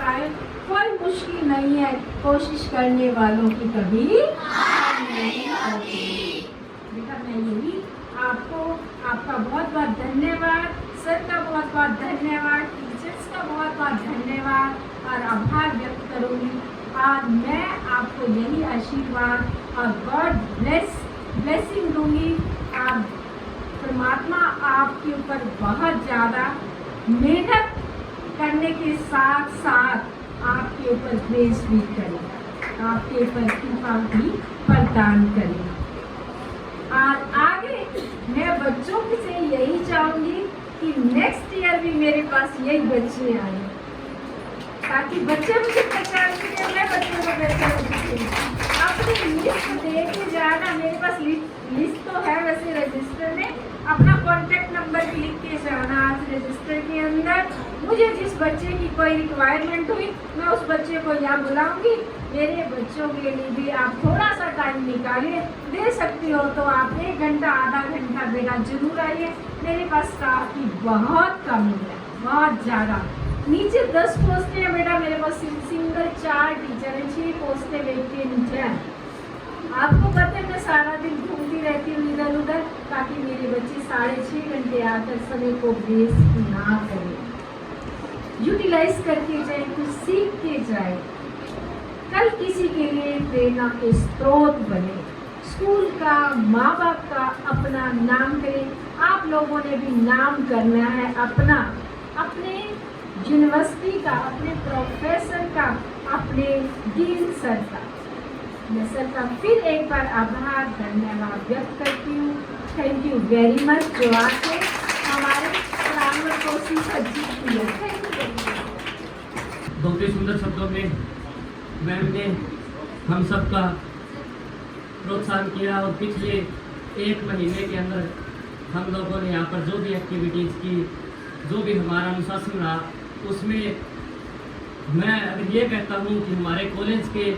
आए। कोई मुश्किल नहीं है, कोशिश करने वालों की कभी हार नहीं होती। बेटा मैं यही आपको आपका बहुत बहुत धन्यवाद, सर का बहुत बहुत धन्यवाद, टीचर्स का बहुत बहुत धन्यवाद और आभार व्यक्त करूँगी। और मैं आपको यही आशीर्वाद और गॉड ब्लेसिंग दूंगी। आप परमात्मा आपके ऊपर बहुत ज़्यादा मेहनत करने के साथ साथ आपके ऊपर ग्रेस भी करेगा, आपके ऊपर कृपा भी प्रदान करेगा। और आगे मैं बच्चों से यही चाहूँगी कि नेक्स्ट ईयर भी मेरे पास यही बच्चे आए, ताकि बच्चे मुझे पहचान सके, मैं बच्चों को पहचान सकूँ। अपनी लिस्ट दे के जाना, मेरे पास लिस्ट तो है वैसे रजिस्टर में, अपना कॉन्टैक्ट नंबर भी लिख के जाना आज रजिस्टर के अंदर। मुझे जिस बच्चे की कोई रिक्वायरमेंट हुई मैं उस बच्चे को यहाँ बुलाऊंगी। मेरे बच्चों के लिए भी आप थोड़ा सा टाइम निकालिए, दे सकती हो तो आप 1 घंटा आधा घंटा बेटा जरूर आइए। मेरे पास स्टाफ की बहुत कमी है, बहुत ज़्यादा। नीचे 10 पोस्टें हैं बेटा, मेरे पास सिंगल 4 टीचर हैं, 6 पोस्टें वेकेंट हैं। आपको पता है मैं सारा दिन घूमती रहती हूँ इधर उधर, ताकि मेरे बच्चे 6.5 घंटे आकर समय को वेस्ट ना करें, यूटिलाइज करके जाए, कुछ सीख के जाए, कल किसी के लिए प्रेरणा के स्रोत बने, स्कूल का माँ बाप का अपना नाम करें। आप लोगों ने भी नाम करना है अपना, अपने यूनिवर्सिटी का, अपने प्रोफेसर का, अपने डीन सर का। मैं सर का फिर एक बार आभार धन्यवाद व्यक्त करती हूँ। थैंक यू वेरी मच जो आके हमारे प्रांगण को सुसज्जित किया। Thank you. बहुत ही सुंदर शब्दों में मैम ने हम सबका प्रोत्साहन किया और पिछले 1 महीने के अंदर हम लोगों ने यहाँ पर जो भी एक्टिविटीज़ की, जो भी हमारा अनुशासन रहा, उसमें मैं अगर ये कहता हूँ कि हमारे कॉलेज के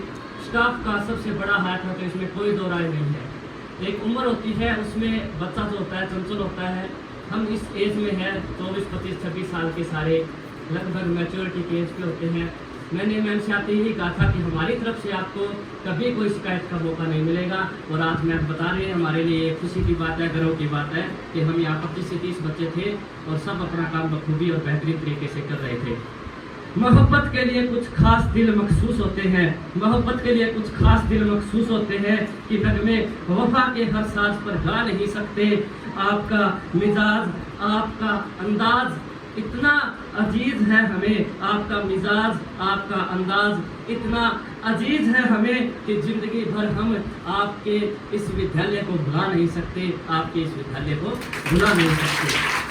स्टाफ का सबसे बड़ा हाथ है, तो इसमें कोई दो राय नहीं है। एक उम्र होती है, उसमें बच्चा जो होता है चंचल होता है। हम इस एज में है 24, 25, 26 साल के सारे लगभग मैच्योरिटी के एज पे होते हैं। मैंने मैम से आते ही कहा था कि हमारी तरफ से आपको कभी कोई शिकायत का मौका नहीं मिलेगा। और आज मैम बता रहे हैं, हमारे लिए खुशी की बात है, गर्व की बात है कि हम यहाँ 25 से 30 बच्चे थे और सब अपना काम बखूबी और बेहतरीन तरीके से कर रहे थे। मोहब्बत के लिए कुछ खास दिल मखसूस होते हैं, मोहब्बत के लिए कुछ खास दिल मखसूस होते हैं कि नगमे वफा के हर साज पर गा नहीं सकते। आपका मिजाज, आपका अंदाज इतना अजीज है हमें, आपका मिजाज, आपका अंदाज इतना अजीज है हमें कि जिंदगी भर हम आपके इस विद्यालय को भुला नहीं सकते, आपके इस विद्यालय को भुला नहीं सकते।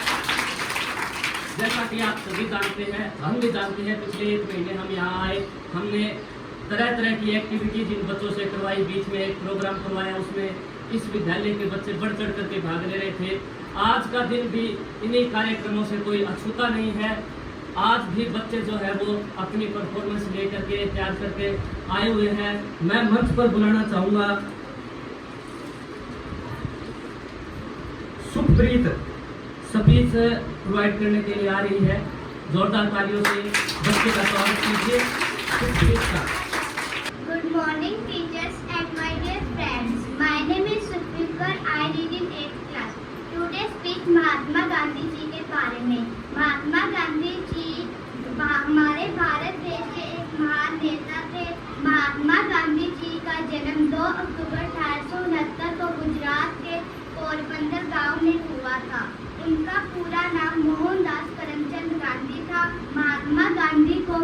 जैसा कि आप सभी जानते हैं, हम भी जानते हैं, पिछले 1 महीने हम यहाँ आए, हमने तरह तरह की एक्टिविटीज इन बच्चों से करवाई। बीच में एक प्रोग्राम करवाया, उसमें इस विद्यालय के बच्चे बढ़ चढ़ करके भाग ले रहे थे। आज का दिन भी इन्हीं कार्यक्रमों से कोई अछूता नहीं है। आज भी बच्चे जो है वो अपनी परफॉर्मेंस लेकर के तैयार करके आए हुए हैं। मैं मंच पर बुलाना चाहूँगा सुप्रीत, स्पीच प्रोवाइड करने के लिए आ रही है। जोरदार तालियों से बच्चे का स्वागत कीजिए सुप्रीत का। Good morning teachers and my dear friends. My name is Supreet Kaur. I read in 8th class. Today speak Mahatma Gandhi ji के बारे में। महात्मा गांधी जी हमारे भारत देश के एक महान नेता थे। महात्मा गांधी जी का जन्म 2 अक्टूबर 1869 को गुजरात के पोरबंदर गांव में हुआ था। उनका पूरा नाम मोहनदास करमचंद गांधी था। महात्मा गांधी को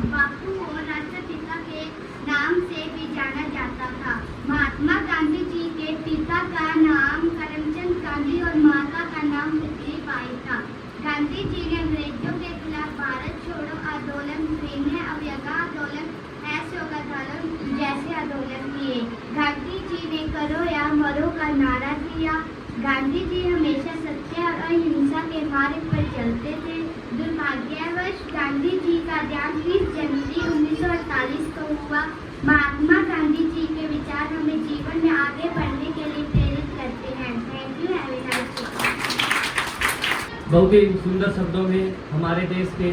बापू और राष्ट्रपिता के नाम से भी जाना जाता था। महात्मा गांधी जी के पिता का नाम करमचंद गांधी और माता का नाम पुतलीबाई था। गांधी जी ने अंग्रेजों के खिलाफ भारत छोड़ो आंदोलन, सैन्य अवज्ञा आंदोलन, असहयोग आंदोलन जैसे आंदोलन किए। गांधी जी ने करो या मरो का नारा दिया। गांधी जी हमेशा सत्य और अहिंसा के मार्ग पर चलते थे। दुर्भाग्यवश गांधी जी का देहांत 20 जनवरी 1948 को हुआ। महात्मा गांधी जी के विचार हमें जीवन में आगे बढ़ने के लिए प्रेरित करते हैं। Thank you, have a nice day. बहुत ही सुंदर शब्दों में हमारे देश के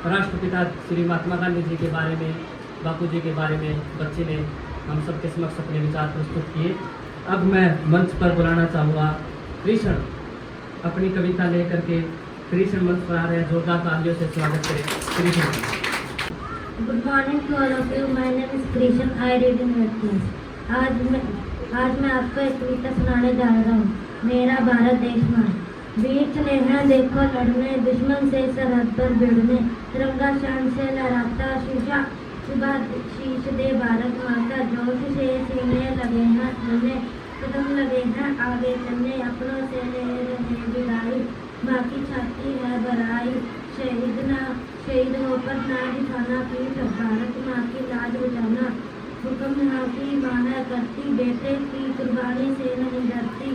राष्ट्रपिता श्री महात्मा गांधी जी के बारे में, बापू जी के बारे में बच्चे ने हम सबके समक्ष अपने विचार प्रस्तुत किए। अब मैं मंच पर बुलाना चाहूँगा कृष्ण, अपनी कविता लेकर के कृष्ण मंच पर आ रहे हैं। जोरदार तालियों से स्वागत करें Krishna. Good morning to all of you. My name is Krishan. I read in 8th class. आज मैं आपको एक कविता सुनाने जा रहा हूँ। मेरा भारत देश माँ। वीर चले हैं देखो लड़ने, दुश्मन से सरहद पर भिड़ने, तिरंगा शान से लहराता शीशा सुबह शीश दे भारत माता, जोश से सीने लगे हैं चलने, कदम लगे हैं आगे चलने, अपनों से ले रहे विदाई, माँ की छाती है बराई, शहीद होकर ना दिखाना पीठ, भारत माँ की लाज बचाना, हुक्म यहाँ की माँ है करती, बेटे की कुर्बानी से नहीं डरती।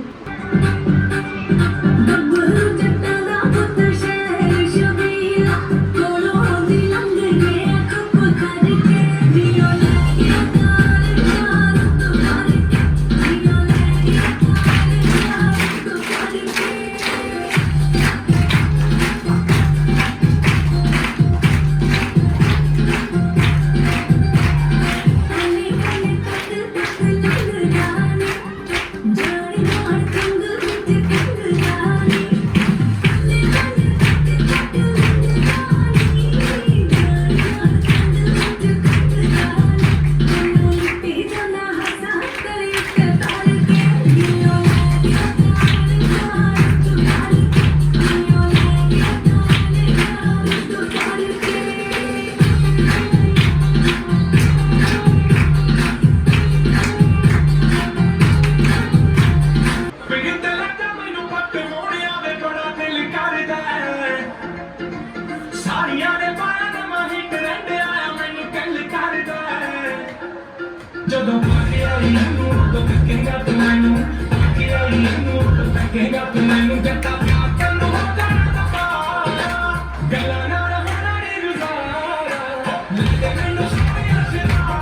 ਜਦੋਂ ਪਾਕੇ ਆਈ ਨੂੰ ਤਾਂ ਕਹਿੰਦਾ ਤੂੰ ਮੈਨੂੰ ਪਾਕੇ ਆਈ ਨੂੰ ਤਾਂ ਕਹਿੰਦਾ ਤੂੰ ਮੈਨੂੰ ਜੱਟਾ ਪਿਆਰ ਤੈਨੂੰ ਹੋ ਜਾਣਾ ਦਫਾ ਗੱਲਾਂ ਨਾਲ ਹੋਣਾ ਨਹੀਂ ਗੁਜ਼ਾਰਾ ਲੱਗੇ ਮੈਨੂੰ ਸੋਹਣਿਆ ਸ਼ਰਾਰਾ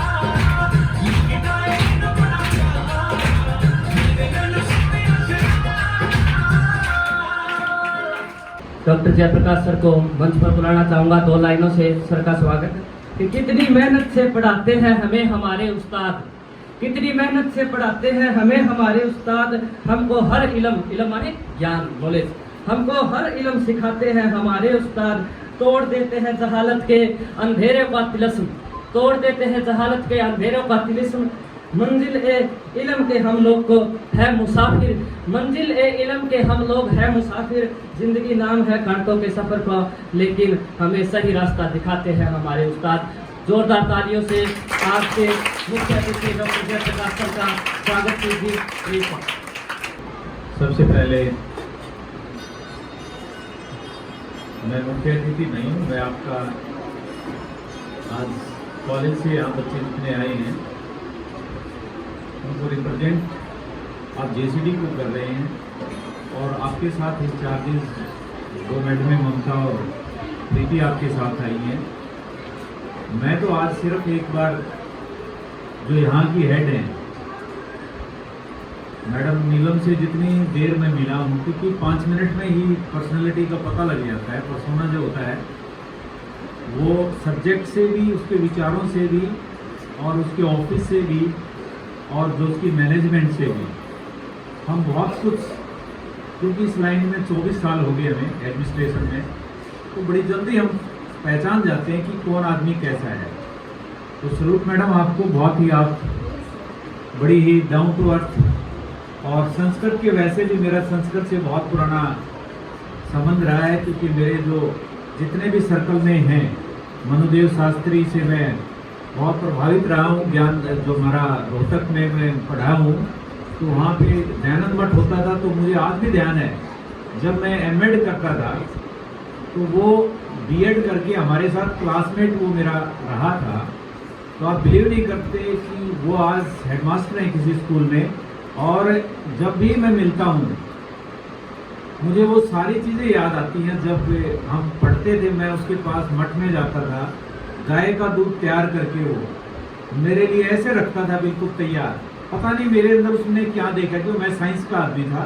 ਲਿਖਦਾ ਇਹਨੂੰ ਬੜਾ ਪਿਆਰਾ ਲੱਗੇ ਮੈਨੂੰ ਸੋਹਣਿਆ ਸ਼ਰਾਰਾ। डॉक्टर जयप्रकाश सर को मंच पर बुलाना चाहूँगा। 2 लाइनों से सर का स्वागत कि कितनी मेहनत से पढ़ाते हैं हमें हमारे उस्ताद, कितनी मेहनत से पढ़ाते हैं हमें हमारे उस्ताद, हमको हर इल्म माने ज्ञान नॉलेज, हमको हर इल्म सिखाते हैं हमारे उस्ताद, तोड़ देते हैं जहालत के अंधेरे का तिलस्म, तोड़ देते हैं जहालत के अंधेरों का तिलस्म, मंजिल ए इल्म के हम लोग को है मुसाफिर, मंजिल ए इल्म के हम लोग है मुसाफिर, जिंदगी नाम है कांटों के सफ़र का, लेकिन हमें सही रास्ता दिखाते हैं हमारे उस्ताद। जोरदार तालियों से आपके मुख्य अतिथि डॉक्टर जयप्रकाश सर का स्वागत कीजिए। सबसे पहले मैं मुख्य अतिथि नहीं हूँ, मैं आपका आज कॉलेज से यहाँ बच्चे जितने आए हैं उनको रिप्रेजेंट आप जेसीडी को कर रहे हैं और आपके साथ इंचार्जेस 2 मैडमें ममता और प्रीति आपके साथ आई हैं। मैं तो आज सिर्फ एक बार जो यहाँ की हेड हैं मैडम नीलम से जितनी देर में मिला हूँ, क्योंकि 5 मिनट में ही पर्सनालिटी का पता लग जाता है। पर्सोना जो होता है वो सब्जेक्ट से भी, उसके विचारों से भी और उसके ऑफिस से भी और जो उसकी मैनेजमेंट से भी हम बहुत कुछ, क्योंकि इस लाइन में 24 साल हो गए हमें एडमिनिस्ट्रेशन में, तो बड़ी जल्दी हम पहचान जाते हैं कि कौन आदमी कैसा है। तो सलूट मैडम आपको, बहुत ही आप बड़ी ही डाउन टू अर्थ, और संस्कृत के वैसे भी मेरा संस्कृत से बहुत पुराना संबंध रहा है, क्योंकि मेरे जो जितने भी सर्कल में हैं मनुदेव शास्त्री से मैं बहुत प्रभावित रहा हूँ। ज्ञान जो हमारा रोहतक में मैं पढ़ा हूँ तो वहाँ पे दयानंद मठ होता था, तो मुझे आज भी ध्यान है जब मैं एमएड करता था तो वो बीएड करके हमारे साथ क्लासमेट वो मेरा रहा था। तो आप बिलीव नहीं करते कि वो आज हेडमास्टर हैं किसी स्कूल में, और जब भी मैं मिलता हूँ मुझे वो सारी चीज़ें याद आती हैं। जब हम पढ़ते थे मैं उसके पास मठ में जाता था, गाय का दूध तैयार करके वो मेरे लिए ऐसे रखता था बिल्कुल तैयार। पता नहीं मेरे अंदर उसने क्या देखा, क्योंकि मैं साइंस का आदमी था।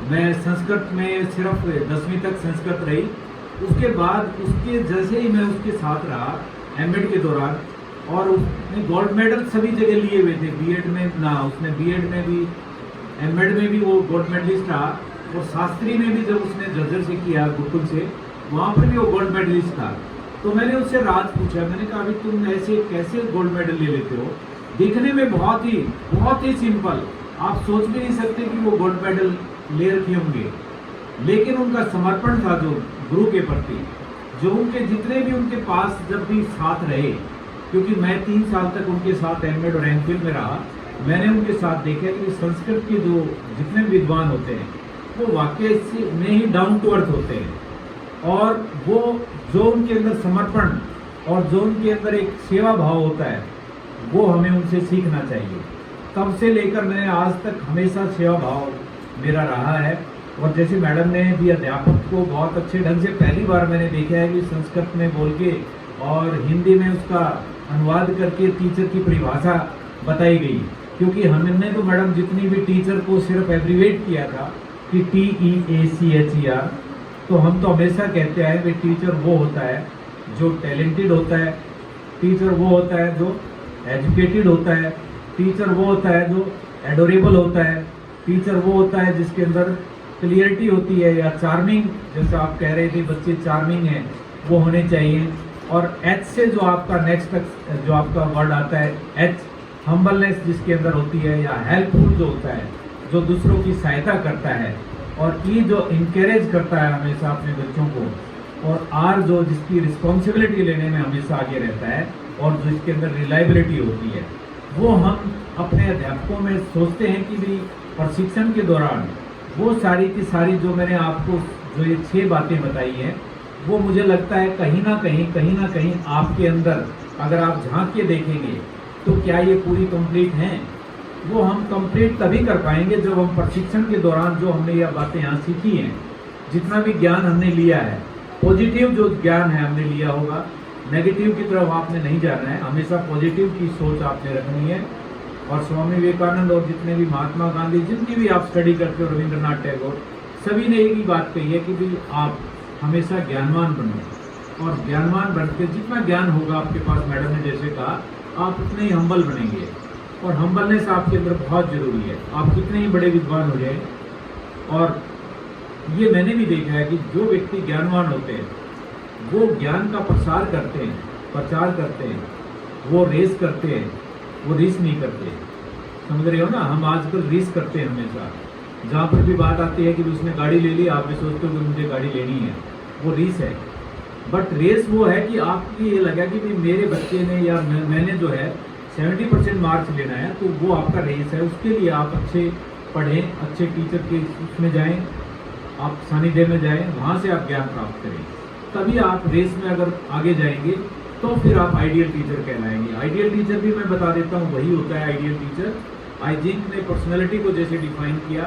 मैं संस्कृत में सिर्फ 10वीं तक संस्कृत रही, उसके बाद उसके जैसे ही मैं उसके साथ रहा एमएड के दौरान, और उसने गोल्ड मेडल सभी जगह लिए हुए थे, बीएड में ना, उसने बीएड में भी एमएड में भी वो गोल्ड मेडलिस्ट रहा, और शास्त्री में भी जब उसने जर्जर से किया गुरुकुल से, वहाँ पर भी वो गोल्ड मेडलिस्ट था। तो मैंने उससे राज पूछा, मैंने कहा अभी तुम ऐसे कैसे गोल्ड मेडल ले लेते हो, दिखने में बहुत ही सिंपल, आप सोच भी नहीं सकते कि वो गोल्ड मेडल ले रखे होंगे, लेकिन उनका समर्पण था जो गुरु के प्रति, जो उनके जितने भी उनके पास जब भी साथ रहे, क्योंकि मैं 3 साल तक उनके साथ एमएड और एमफिल में रहा, मैंने उनके साथ देखा कि संस्कृत के जो जितने भी विद्वान होते हैं वो वाकई में ही डाउन टू अर्थ होते हैं, और वो जो उनके अंदर समर्पण और जो उनके अंदर एक सेवा भाव होता है वो हमें उनसे सीखना चाहिए। तब से लेकर मैंने आज तक हमेशा सेवा भाव मेरा रहा है। और जैसे मैडम ने भी अध्यापक को बहुत अच्छे ढंग से पहली बार मैंने देखा है कि संस्कृत में बोल के और हिंदी में उसका अनुवाद करके टीचर की परिभाषा बताई गई, क्योंकि हमने तो मैडम जितनी भी टीचर को सिर्फ एब्रीवेट किया था कि TEACHER, तो हम तो हमेशा कहते आए कि टीचर वो होता है जो टैलेंटेड होता है, टीचर वो होता है जो एजुकेटेड होता है, टीचर वो होता है जो एडोरेबल होता है, टीचर वो होता है जिसके अंदर क्लियरिटी होती है, या चार्मिंग, जैसे आप कह रहे थे बच्चे चार्मिंग हैं वो होने चाहिए। और H से जो आपका नेक्स्ट जो आपका वर्ड आता है H, हम्बलनेस जिसके अंदर होती है, या हेल्पफुल जो होता है जो दूसरों की सहायता करता है, और E जो इंकरेज करता है हमेशा अपने बच्चों को, और R जो जिसकी रिस्पॉन्सिबिलिटी लेने में हमेशा आगे रहता है, और जो इसके अंदर रिलायबिलिटी होती है। वो हम अपने अध्यापकों में सोचते हैं कि भी प्रशिक्षण के दौरान वो सारी की सारी जो मैंने आपको जो ये 6 बातें बताई हैं, वो मुझे लगता है कहीं ना कहीं आपके अंदर अगर आप झांक के देखेंगे तो क्या ये पूरी कंप्लीट हैं। वो हम कंप्लीट तभी कर पाएंगे जब हम प्रशिक्षण के दौरान जो हमने ये बातें यहाँ सीखी हैं, जितना भी ज्ञान हमने लिया है, पॉजिटिव जो ज्ञान है हमने लिया होगा, नेगेटिव की तरफ आपने नहीं जाना है, हमेशा पॉजिटिव की सोच आपने रखनी है। और स्वामी विवेकानंद और जितने भी महात्मा गांधी जिनकी भी आप स्टडी करते हो, रविंद्रनाथ टैगोर, सभी ने एक ही बात कही है कि भाई आप हमेशा ज्ञानवान बनो, और ज्ञानवान बन के जितना ज्ञान होगा आपके पास, मैडम ने जैसे कहा, आप उतने ही हम्बल बनेंगे, और हम्बलनेस आपके अंदर बहुत ज़रूरी है। आप कितने ही बड़े विद्वान हो जाए, और ये मैंने भी देखा है कि जो व्यक्ति ज्ञानवान होते हैं वो ज्ञान का प्रसार करते हैं, प्रचार करते हैं, वो रेस करते हैं, वो रीस नहीं करते। समझ रहे हो ना, हम आजकल रीस करते हैं हमेशा, जहाँ पर भी बात आती है कि उसने गाड़ी ले ली, आप भी सोचते हो कि मुझे गाड़ी लेनी है, वो रीस है। बट रेस वो है कि आपको ये लगा कि भाई मेरे बच्चे ने या मैंने जो है 70% मार्क्स लेना है, तो वो आपका रेस है। उसके लिए आप अच्छे पढ़ें, अच्छे टीचर के उसमें जाएं, आप सानिध्य में जाएं, वहाँ से आप ज्ञान प्राप्त करें, तभी आप रेस में अगर आगे जाएंगे तो फिर आप आइडियल टीचर कहलाएंगे। आइडियल टीचर भी मैं बता देता हूँ, वही होता है आइडियल टीचर। आइजिंक ने पर्सनैलिटी को जैसे डिफाइन किया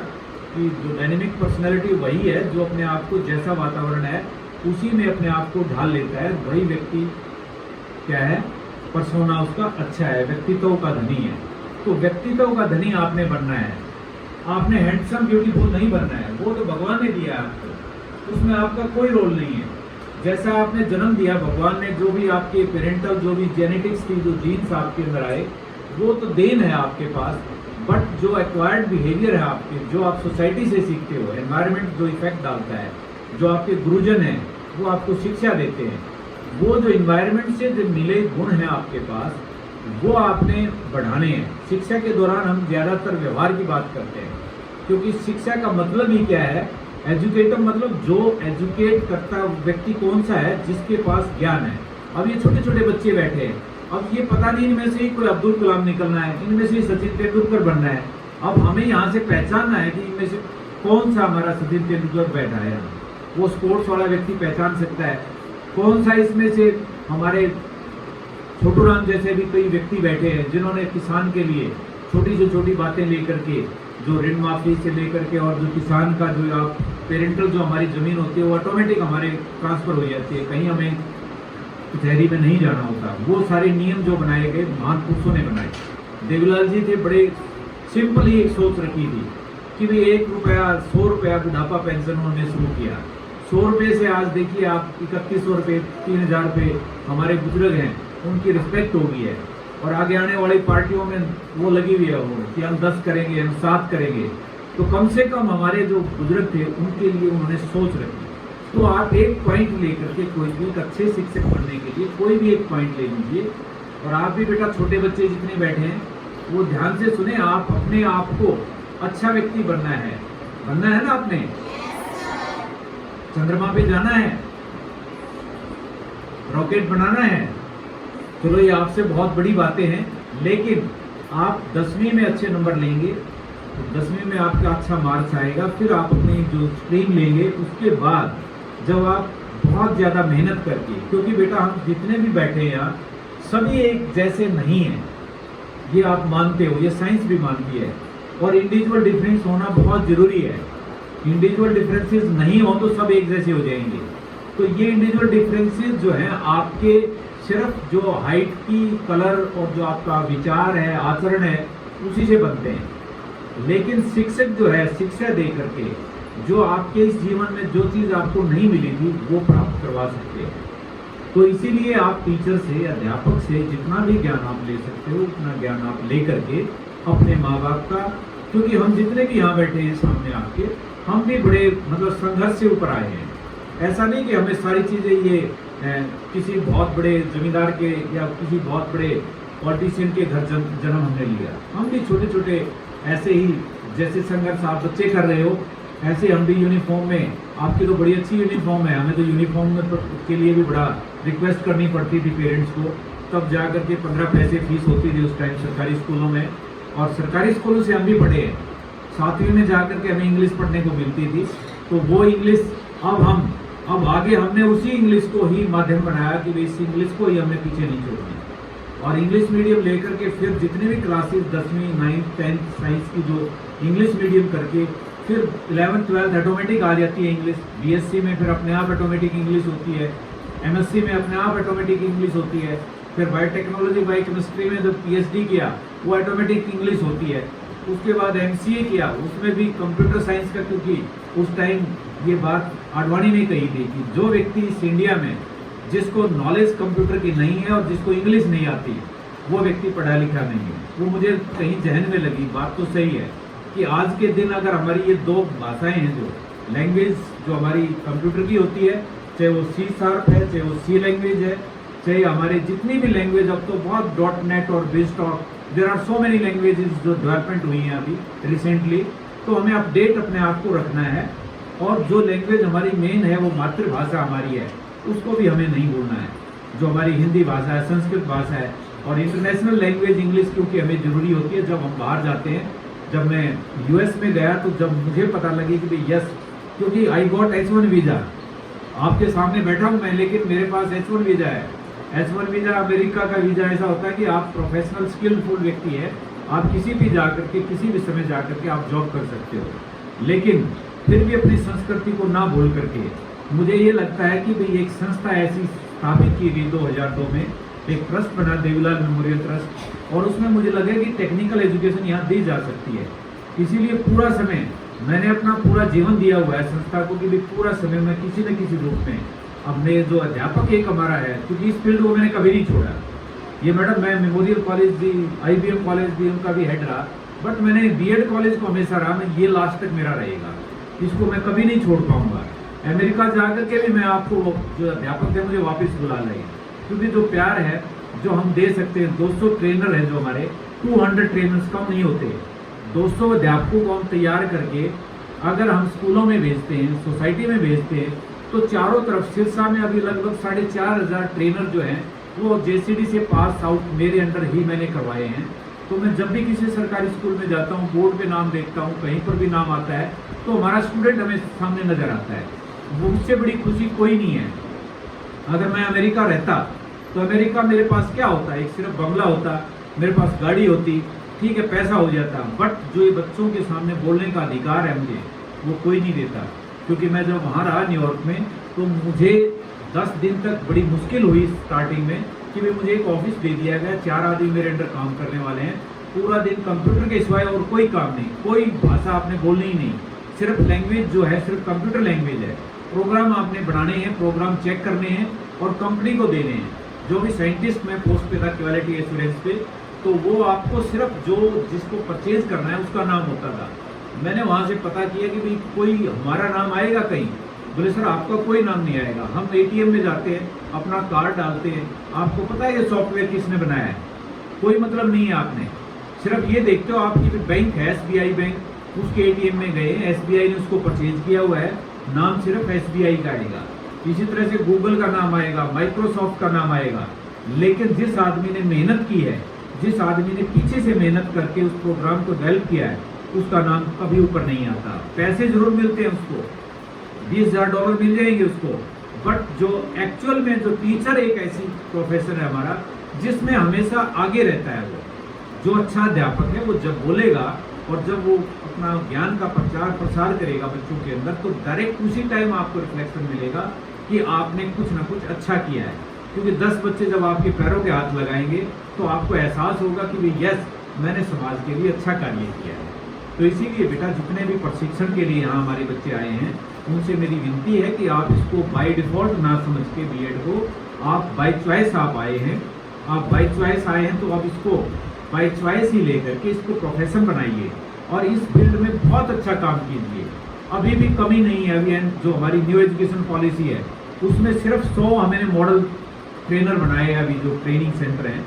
कि जो डायनेमिक पर्सनैलिटी वही है जो अपने आप को जैसा वातावरण है उसी में अपने आप को ढाल लेता है, वही व्यक्ति क्या है, पर्सोना उसका अच्छा है, व्यक्तित्व का धनी है। तो व्यक्तित्व का धनी आपने बनना है, आपने हैंडसम ब्यूटीफुल नहीं बनना है, वो तो भगवान ने दिया है आपको, उसमें आपका कोई रोल नहीं है। जैसा आपने जन्म दिया, भगवान ने जो भी आपके पेरेंटल जो भी जेनेटिक्स की जो जीन्स आपके अंदर आए वो तो देन है आपके पास, बट जो एक्वायर्ड बिहेवियर है आपके, जो आप सोसाइटी से सीखते हो, एनवायरनमेंट जो इफेक्ट डालता है, जो आपके गुरुजन हैं वो आपको शिक्षा देते हैं, वो जो इन्वायरमेंट से जो मिले गुण हैं आपके पास वो आपने बढ़ाने हैं। शिक्षा के दौरान हम ज़्यादातर व्यवहार की बात करते हैं, क्योंकि शिक्षा का मतलब ही क्या है, एजुकेटर मतलब जो एजुकेट करता व्यक्ति कौन सा है, जिसके पास ज्ञान है। अब ये छोटे छोटे बच्चे बैठे हैं, अब ये पता नहीं इनमें से ही कोई अब्दुल कलाम निकलना है, इनमें से ही सचिन तेंदुलकर बनना है। अब हमें यहाँ से पहचानना है कि इनमें से कौन सा हमारा सचिन तेंदुलकर बैठा है यहाँ, वो स्पोर्ट्स वाला व्यक्ति पहचान सकता है, कौन सा इसमें से हमारे छोटू राम जैसे भी कई व्यक्ति बैठे हैं जिन्होंने किसान के लिए छोटी से छोटी बातें लेकर के, जो ऋण माफी से लेकर के, और जो किसान का जो आप पेरेंटल जो हमारी ज़मीन होती है वो ऑटोमेटिक हमारे ट्रांसफ़र हो जाती है, कहीं हमें कचहरी में नहीं जाना होता। वो सारे नियम जो बनाए गए महान पुरुषों ने बनाए। देवीलाल जी थे, बड़े सिंपल ही एक सोच रखी थी कि भाई 1 रुपया 100 रुपया बुढ़ापा पेंशन उन्होंने शुरू किया। 100 रुपये से आज देखिए आप 3100 रुपये 3000 रुपये हमारे बुजुर्ग हैं उनकी रिस्पेक्ट हो गई है, और आगे आने वाली पार्टियों में वो लगी हुई है वो कि हम 10 करेंगे, हम 7 करेंगे। तो कम से कम हमारे जो बुजुर्ग थे उनके लिए उन्होंने सोच रखी। तो आप एक पॉइंट लेकर के कोई भी एक अच्छे शिक्षक बनने के लिए कोई भी एक पॉइंट ले लीजिए, और आप भी बेटा छोटे बच्चे जितने बैठे हैं वो ध्यान से सुने, आप अपने आप को अच्छा व्यक्ति बनना है ना आपने, चंद्रमा पे जाना है, रॉकेट बनाना है। चलो ये आपसे बहुत बड़ी बातें हैं, लेकिन आप 10वीं में अच्छे नंबर लेंगे तो 10वीं में आपका अच्छा मार्क्स आएगा, फिर आप अपनी जो स्ट्रीम लेंगे उसके बाद जब आप बहुत ज़्यादा मेहनत करके, क्योंकि बेटा हम जितने भी बैठे हैं यहाँ सभी एक जैसे नहीं हैं, ये आप मानते हो, ये साइंस भी मानती है, और इंडिविजुअल डिफरेंस होना बहुत ज़रूरी है। इंडिविजुअल डिफरेंसेस नहीं हो तो सब एक जैसे हो जाएंगे। तो ये इंडिविजुअल डिफरेंसेस जो हैं आपके सिर्फ जो हाइट की, कलर और जो आपका विचार है, आचरण है, उसी से बनते हैं। लेकिन शिक्षक जो है शिक्षा दे करके जो आपके इस जीवन में जो चीज़ आपको नहीं मिली थी वो प्राप्त करवा सकते हैं। तो इसीलिए आप टीचर से, अध्यापक से जितना भी ज्ञान आप ले सकते हो उतना ज्ञान आप ले करके अपने माँ बाप का, क्योंकि हम जितने भी यहाँ बैठे हैं सामने आपके, हम भी बड़े मतलब संघर्ष से ऊपर आए हैं। ऐसा नहीं कि हमें सारी चीज़ें ये किसी बहुत बड़े जमींदार के या किसी बहुत बड़े पॉलिटिशियन के घर जन्म हमने लिया। हम भी छोटे छोटे ऐसे ही जैसे संघर्ष आप बच्चे कर रहे हो ऐसे हम भी यूनिफॉर्म में, आपकी तो बड़ी अच्छी यूनिफॉर्म है, हमें तो यूनिफॉर्म में के लिए भी बड़ा रिक्वेस्ट करनी पड़ती थी पेरेंट्स को, तब जा कर के 15 पैसे फीस होती थी उस टाइम सरकारी स्कूलों में, और सरकारी स्कूलों से हम भी पढ़े हैं। 7वीं में जा कर के हमें इंग्लिश पढ़ने को मिलती थी, तो वो इंग्लिश अब आगे हमने उसी इंग्लिश को ही माध्यम बनाया कि भाई इस इंग्लिश को ही हमें पीछे नहीं छोड़ना, और इंग्लिश मीडियम लेकर के फिर जितने भी क्लासेस 10वीं 9th 10th साइंस की जो इंग्लिश मीडियम करके फिर 11th 12th ऑटोमेटिक आ जाती है इंग्लिश। बीएससी में फिर अपने आप ऑटोमेटिक इंग्लिश होती है, एमएससी में अपने आप ऑटोमेटिक इंग्लिश होती है, फिर बायोटेक्नोलॉजी बायोकेमिस्ट्री में जब पीएचडी किया वो ऑटोमेटिक इंग्लिश होती है। उसके बाद एमसीए किया, उसमें भी कंप्यूटर साइंस का, क्योंकि उस टाइम ये बात आडवाणी ने कही थी कि जो व्यक्ति इस इंडिया में जिसको नॉलेज कंप्यूटर की नहीं है और जिसको इंग्लिश नहीं आती वो व्यक्ति पढ़ा लिखा नहीं है। वो मुझे कहीं जहन में लगी, बात तो सही है कि आज के दिन अगर हमारी ये 2 भाषाएं हैं, जो लैंग्वेज जो हमारी कंप्यूटर की होती है, चाहे वो C# है, चाहे वो C लैंग्वेज है, चाहे हमारे जितनी भी लैंग्वेज, अब तो बहुत .NET और BizTalk, there are so many languages जो डेवलपमेंट हुई हैं अभी रिसेंटली। तो हमें अपडेट अपने आप को रखना है, और जो लैंग्वेज हमारी मेन है वो मातृभाषा हमारी है, उसको भी हमें नहीं भूलना है, जो हमारी हिंदी भाषा है, संस्कृत भाषा है, और इंटरनेशनल लैंग्वेज इंग्लिश क्योंकि हमें ज़रूरी होती है जब हम बाहर जाते हैं। जब मैं US में गया तो जब मुझे पता लगी कि भाई यस, क्योंकि आई गॉट H1 वीज़ा, आपके सामने बैठा हूँ मैं, लेकिन मेरे पास H1 वीज़ा है। H1 वीज़ा अमेरिका का वीज़ा ऐसा होता है कि आप प्रोफेशनल स्किलफुल व्यक्ति है, आप किसी भी जा करके किसी भी समय जा करके आप जॉब कर सकते हो। लेकिन फिर भी अपनी संस्कृति को ना भूल करके मुझे ये लगता है कि भाई एक संस्था ऐसी स्थापित की गई 2002 में, एक ट्रस्ट बना देवीलाल मेमोरियल ट्रस्ट, और उसमें मुझे लगा कि टेक्निकल एजुकेशन यहाँ दी जा सकती है। इसीलिए पूरा समय मैंने अपना पूरा जीवन दिया हुआ है संस्था को कि भाई पूरा समय मैं किसी न किसी रूप में अपने जो अध्यापक एक हमारा है, क्योंकि इस फील्ड को मैंने कभी नहीं छोड़ा। ये मैडम मैं मेमोरियल कॉलेज भी, IBM कॉलेज भी उनका भी हेड रहा, बट मैंने BEd कॉलेज को हमेशा रहा, मैं ये लास्ट तक मेरा रहेगा, इसको मैं कभी नहीं छोड़ पाऊंगा। अमेरिका जाकर के भी मैं आपको जो अध्यापक थे मुझे वापस बुला लाए, क्योंकि जो प्यार है जो हम दे सकते हैं, 200 ट्रेनर हैं जो हमारे, 200 ट्रेनर्स कम नहीं होते, 200 अध्यापकों को हम तैयार करके अगर हम स्कूलों में भेजते हैं, सोसाइटी में भेजते हैं, तो चारों तरफ सिरसा में अभी लगभग 4500 ट्रेनर जो हैं वो JCD से पास आउट मेरे अंडर ही मैंने करवाए हैं। तो मैं जब भी किसी सरकारी स्कूल में जाता हूँ, बोर्ड पे नाम देखता हूँ, कहीं पर भी नाम आता है तो हमारा स्टूडेंट हमें सामने नजर आता है। वो उससे बड़ी खुशी कोई नहीं है। अगर मैं अमेरिका रहता तो अमेरिका मेरे पास क्या होता, एक सिर्फ बंगला होता, मेरे पास गाड़ी होती, ठीक है, पैसा हो जाता, बट जो ये बच्चों के सामने बोलने का अधिकार है मुझे, वो कोई नहीं देता। क्योंकि मैं जब वहाँ रहा न्यूयॉर्क में तो मुझे 10 दिन तक बड़ी मुश्किल हुई स्टार्टिंग में कि भाई मुझे एक ऑफिस दे दिया गया, 4 आदमी मेरे अंडर काम करने वाले हैं, पूरा दिन कंप्यूटर के सिवाय और कोई काम नहीं, कोई भाषा आपने बोलनी ही नहीं, सिर्फ लैंग्वेज जो है सिर्फ कंप्यूटर लैंग्वेज है। प्रोग्राम आपने बनाने हैं, प्रोग्राम चेक करने हैं और कंपनी को देने हैं। जो भी साइंटिस्ट में पोस्ट पे था क्वालिटी एश्योरेंस पे, तो वो आपको सिर्फ जो जिसको परचेज करना है उसका नाम होता था। मैंने वहाँ से पता किया कि भाई कोई हमारा नाम आएगा कहीं, बोले सर आपका कोई नाम नहीं आएगा। हम ATM में जाते हैं, अपना कार्ड डालते हैं, आपको पता है ये सॉफ्टवेयर किसने बनाया है, कोई मतलब नहीं है। आपने सिर्फ ये देखते हो आपकी बैंक है SBI बैंक, उसके ATM में गए, SBI ने उसको परचेज किया हुआ है, नाम सिर्फ SBI का आएगा। इसी तरह से गूगल का नाम आएगा, माइक्रोसॉफ्ट का नाम आएगा, लेकिन जिस आदमी ने मेहनत की है, जिस आदमी ने पीछे से मेहनत करके उस प्रोग्राम को डेवलप किया है, उसका नाम कभी ऊपर नहीं आता। पैसे जरूर मिलते हैं उसको, $20,000 मिल जाएंगे उसको, बट जो एक्चुअल में जो टीचर एक ऐसी प्रोफेशन है हमारा जिसमें हमेशा आगे रहता है। वो जो अच्छा अध्यापक है वो जब बोलेगा और जब वो अपना ज्ञान का प्रचार प्रसार करेगा बच्चों के अंदर, तो डायरेक्ट उसी टाइम आपको रिफ्लेक्शन मिलेगा कि आपने कुछ ना कुछ अच्छा किया है। क्योंकि 10 बच्चे जब आपके पैरों के हाथ लगाएंगे तो आपको एहसास होगा कि भाई यस, मैंने समाज के लिए अच्छा कार्य किया है। तो इसीलिए बेटा जितने भी प्रशिक्षण के लिए यहाँ हमारे बच्चे आए हैं, उनसे मेरी विनती है कि आप इसको बाय डिफॉल्ट ना समझ के बीएड को, आप बाय चॉइस आप आए हैं, आप बाय चॉइस आए हैं तो आप इसको बाय चॉइस ही लेकर के इसको प्रोफेशन बनाइए और इस फील्ड में बहुत अच्छा काम कीजिए। अभी भी कमी नहीं है। अभी जो हमारी न्यू एजुकेशन पॉलिसी है उसमें सिर्फ 100 हमने मॉडल ट्रेनर बनाए हैं। अभी जो ट्रेनिंग सेंटर हैं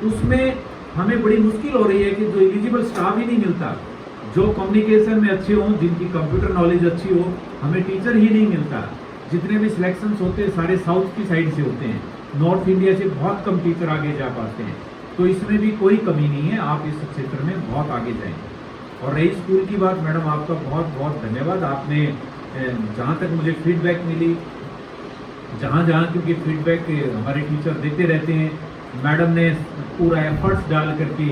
उसमें हमें बड़ी मुश्किल हो रही है कि जो एलिजिबल स्टाफ ही नहीं मिलता, जो कम्युनिकेशन में अच्छे हों, जिनकी कंप्यूटर नॉलेज अच्छी हो, हमें टीचर ही नहीं मिलता। जितने भी सिलेक्शंस होते हैं सारे साउथ की साइड से होते हैं, नॉर्थ इंडिया से बहुत कम टीचर आगे जा पाते हैं। तो इसमें भी कोई कमी नहीं है, आप इस क्षेत्र में बहुत आगे जाएंगे। और रही स्कूल की बात, मैडम आपका बहुत बहुत धन्यवाद। आपने जहाँ तक मुझे फीडबैक मिली, जहाँ क्योंकि फीडबैक हमारे टीचर देते रहते हैं, मैडम ने पूरा एफर्ट्स डाल करके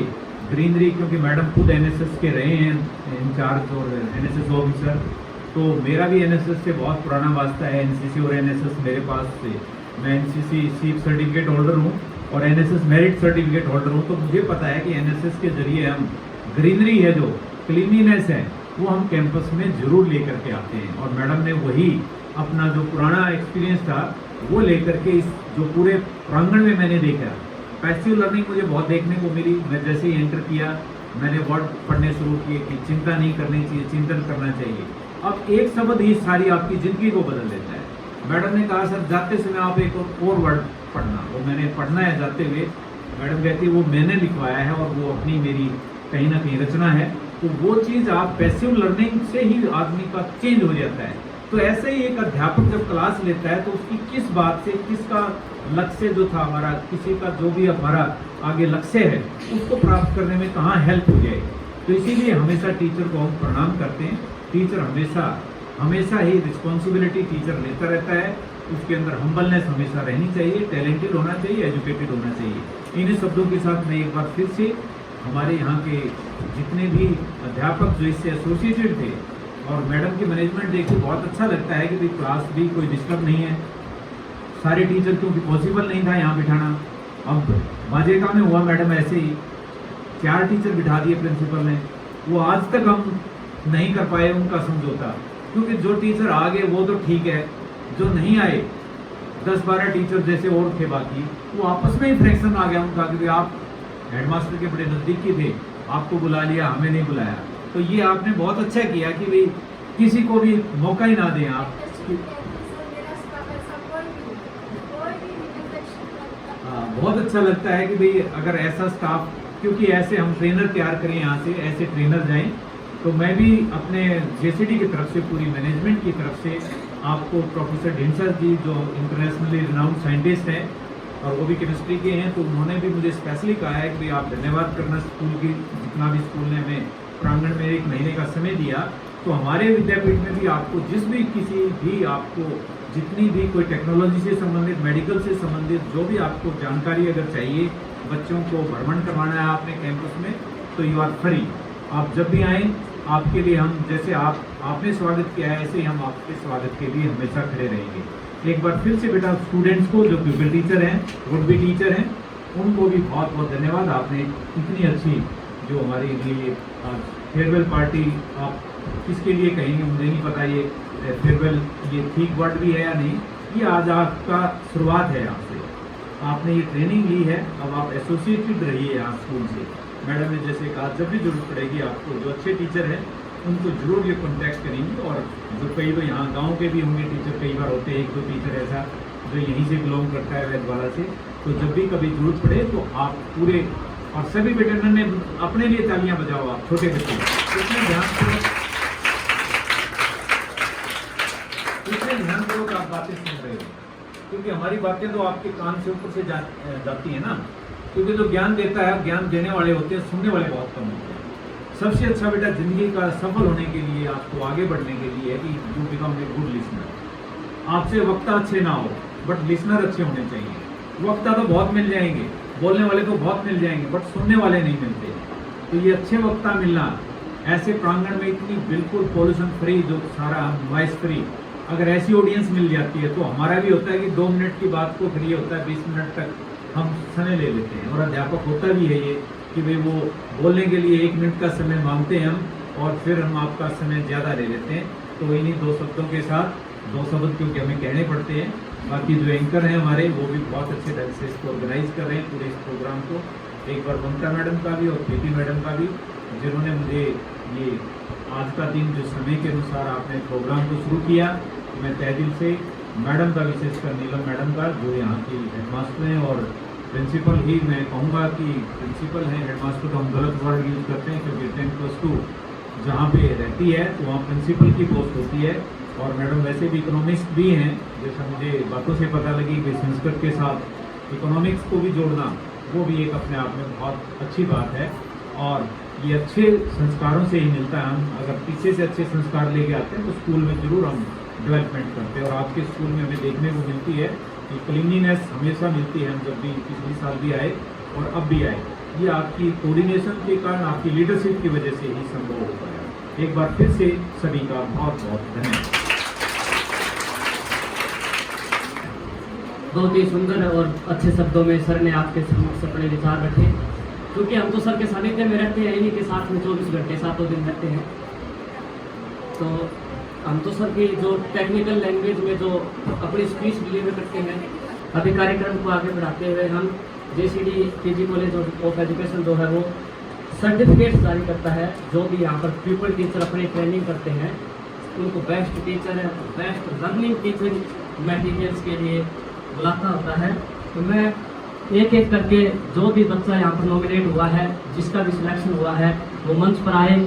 ग्रीनरी, क्योंकि मैडम खुद NSS के रहे हैं इंचार्ज और NSS ऑफिसर, तो मेरा भी NSS से बहुत पुराना वास्ता है। NCC और NSS मेरे पास से, मैं NCC चीफ सर्टिफिकेट होल्डर हूँ और NSS मेरिट सर्टिफिकेट होल्डर हूँ, तो मुझे पता है कि NSS के जरिए हम ग्रीनरी है, जो क्लीनिनेस है, वो हम कैंपस में जरूर लेकर के आते हैं। और मैडम ने वही अपना जो पुराना एक्सपीरियंस था वो लेकर के इस जो पूरे प्रांगण में मैंने देखा, पैसिव लर्निंग मुझे बहुत देखने को मिली। मैं जैसे ही एंटर किया मैंने वर्ड पढ़ने शुरू किए कि चिंता नहीं करनी चाहिए, चिंतन करना चाहिए। अब एक शब्द ही सारी आपकी ज़िंदगी को बदल देता है। मैडम ने कहा सर जाते समय आप एक और वर्ड पढ़ना, वो मैंने पढ़ना है जाते हुए। मैडम कहती वो मैंने लिखवाया है और वो अपनी मेरी कहीं ना कहीं रचना है। तो वो चीज़ आप पैसिव लर्निंग से ही आदमी का चेंज हो जाता है। तो ऐसे ही एक अध्यापक जब क्लास लेता है तो उसकी किस बात से, किसका लक्ष्य जो था हमारा, किसी का जो भी हमारा आगे लक्ष्य है उसको प्राप्त करने में कहाँ हेल्प हो जाए। तो इसीलिए हमेशा टीचर को हम प्रणाम करते हैं। टीचर हमेशा ही रिस्पॉन्सिबिलिटी टीचर लेता रहता है, उसके अंदर हम्बलनेस हमेशा रहनी चाहिए, टैलेंटेड होना चाहिए, एजुकेटेड होना चाहिए। इन्हीं शब्दों के साथ मैं एक बार फिर से हमारे यहाँ के जितने भी अध्यापक जो इससे एसोसिएटेड थे और मैडम की मैनेजमेंट देख के बहुत अच्छा लगता है कि भाई क्लास भी कोई डिस्टर्ब नहीं है। सारे टीचर क्योंकि पॉसिबल नहीं था यहाँ बिठाना, अब बाजेका में हुआ मैडम ऐसे ही 4 टीचर बिठा दिए प्रिंसिपल ने। वो आज तक हम नहीं कर पाए उनका समझौता, क्योंकि जो टीचर आ गए वो तो ठीक है, जो नहीं आए 10-12 टीचर जैसे और थे बाकी, वो आपस में ही फ्रैक्शन आ गया उनका कि आप हेडमास्टर के बड़े नज़दीकी थे, आपको बुला लिया, हमें नहीं बुलाया। तो ये आपने बहुत अच्छा किया कि भाई किसी को भी मौका ही ना दें आप। हाँ, बहुत अच्छा लगता है कि भाई अगर ऐसा स्टाफ, क्योंकि ऐसे हम ट्रेनर तैयार करें यहाँ से, ऐसे ट्रेनर जाएं। तो मैं भी अपने JCD की तरफ से, पूरी मैनेजमेंट की तरफ से आपको प्रोफेसर ढिंसर जी जो इंटरनेशनली रिनाउंड साइंटिस्ट हैं और वो भी केमिस्ट्री के हैं, तो उन्होंने भी मुझे स्पेशली कहा है कि भाई आप धन्यवाद करना स्कूल की, जितना भी स्कूल ने हमें प्रांगण में 1 महीने का समय दिया। तो हमारे विद्यापीठ में भी आपको जिस भी किसी भी आपको जितनी भी कोई टेक्नोलॉजी से संबंधित, मेडिकल से संबंधित जो भी आपको जानकारी अगर चाहिए, बच्चों को भ्रमण करवाना है आपने कैंपस में, तो यू आर फ्री। आप जब भी आएँ, आपके लिए हम, जैसे आपने स्वागत किया है ऐसे ही हम आपके स्वागत के लिए हमेशा खड़े रहेंगे। एक बार फिर से बेटा स्टूडेंट्स को, जो प्यूपिल टीचर हैं, वुड बी टीचर हैं, उनको भी बहुत बहुत धन्यवाद। आपने इतनी अच्छी जो हमारे लिए फेयरवेल पार्टी आप किसके लिए कहेंगे मुझे नहीं पता, ये फेयरवेल ये ठीक वर्ड भी है या नहीं। ये आज आपका शुरुआत है, आपसे आपने ये ट्रेनिंग ली है, अब आप एसोसिएटेड रहिए यहाँ स्कूल से। मैडम ने जैसे कहा जब भी जरूरत पड़ेगी आपको, जो अच्छे टीचर हैं उनको जरूर ये कॉन्टैक्ट करेंगे। और जो कई तो यहाँ गांव के भी होंगे टीचर, कई बार होते हैं एक दो टीचर ऐसा जो यहीं से बिलोंग करता है वैदवाला से, तो जब भी कभी जरूरत पड़े तो आप पूरे, और सभी वेटरनरी ने अपने लिए तालियां बजाओ आप छोटे बच्चे, इसमें ध्यान करो कि आप बातें सुन रहे हो, क्योंकि हमारी बातें तो आपके कान से ऊपर से जाती है ना, क्योंकि जो ज्ञान देता है, ज्ञान देने वाले होते हैं, सुनने वाले बहुत कम होते हैं। सबसे अच्छा बेटा जिंदगी का सफल होने के लिए, आपको आगे बढ़ने के लिए है कि you become a good listener. आपसे वक्ता अच्छे ना हो बट लिसनर अच्छे होने चाहिए। वक्ता तो बहुत मिल जाएंगे, बोलने वाले तो बहुत मिल जाएंगे, बट सुनने वाले नहीं मिलते। तो ये अच्छे वक्ता मिलना, ऐसे प्रांगण में इतनी बिल्कुल पॉल्यूशन फ्री, जो सारा नॉइस फ्री, अगर ऐसी ऑडियंस मिल जाती है तो हमारा भी होता है कि 2 मिनट की बात को, फिर ये होता है 20 मिनट तक हम समय ले लेते हैं। और अध्यापक होता भी है ये कि भाई वो बोलने के लिए 1 मिनट का समय मांगते हैं हम, और फिर हम आपका समय ज़्यादा ले लेते हैं। तो इन्हीं 2 शब्दों के साथ, 2 शब्द क्योंकि हमें कहने पड़ते हैं, बाकी जो एंकर हैं हमारे वो भी बहुत अच्छे ढंग से इसको ऑर्गेनाइज कर रहे हैं पूरे इस प्रोग्राम को। एक बार ममता मैडम का भी और प्रीति मैडम का भी, जिन्होंने मुझे ये आज का दिन जो समय के अनुसार आपने प्रोग्राम को शुरू किया, मैं तहे दिल से मैडम का, विशेषकर नीलम मैडम का, जो यहाँ की हेडमास्टर हैं, और प्रिंसिपल ही मैं कहूँगा कि प्रिंसिपल हैं, हेडमास्टर तो हम गलत वर्ड यूज़ करते हैं, क्योंकि 10+2 जहाँ पे रहती है तो वहाँ प्रिंसिपल की पोस्ट होती है। और मैडम वैसे भी इकोनॉमिस्ट भी हैं, जैसा मुझे बातों से पता लगी कि संस्कृत के साथ इकोनॉमिक्स को भी जोड़ना, वो भी एक अपने आप में बहुत अच्छी बात है। और ये अच्छे संस्कारों से ही मिलता है। हम अगर पीछे से अच्छे संस्कार लेके आते हैं तो स्कूल में ज़रूर हम डेवलपमेंट करते हैं। और आपके स्कूल में हमें देखने को मिलती है कि क्लीनिनेस हमेशा मिलती है। हम जब भी पिछले साल भी आए और अब भी आए, ये आपकी कोऑर्डिनेशन के कारण, आपकी लीडरशिप की वजह से ही संभव हो पाया। एक बार फिर से सभी का बहुत बहुत धन्यवाद। बहुत ही सुंदर और अच्छे शब्दों में सर ने आपके समक्ष अपने विचार रखे, क्योंकि हम तो सर के सानिध्य में रहते हैं, इन्हीं के साथ में 24 घंटे 7 दिन रहते हैं। तो हम तो सर की जो टेक्निकल लैंग्वेज में जो अपनी स्पीच डिलीवर करते हैं, अभी कार्यक्रम को आगे बढ़ाते हुए हम JCD PG college of education जो है वो सर्टिफिकेट जारी करता है। जो भी यहाँ पर पीपल टीचर अपनी ट्रेनिंग करते हैं उनको बेस्ट टीचर है, बेस्ट लर्निंग टीचिंग मटेरियल्स के लिए बुलाता होता है। तो मैं एक एक करके जो भी बच्चा यहाँ पर नॉमिनेट हुआ है, जिसका भी सिलेक्शन हुआ है, वो मंच पर आए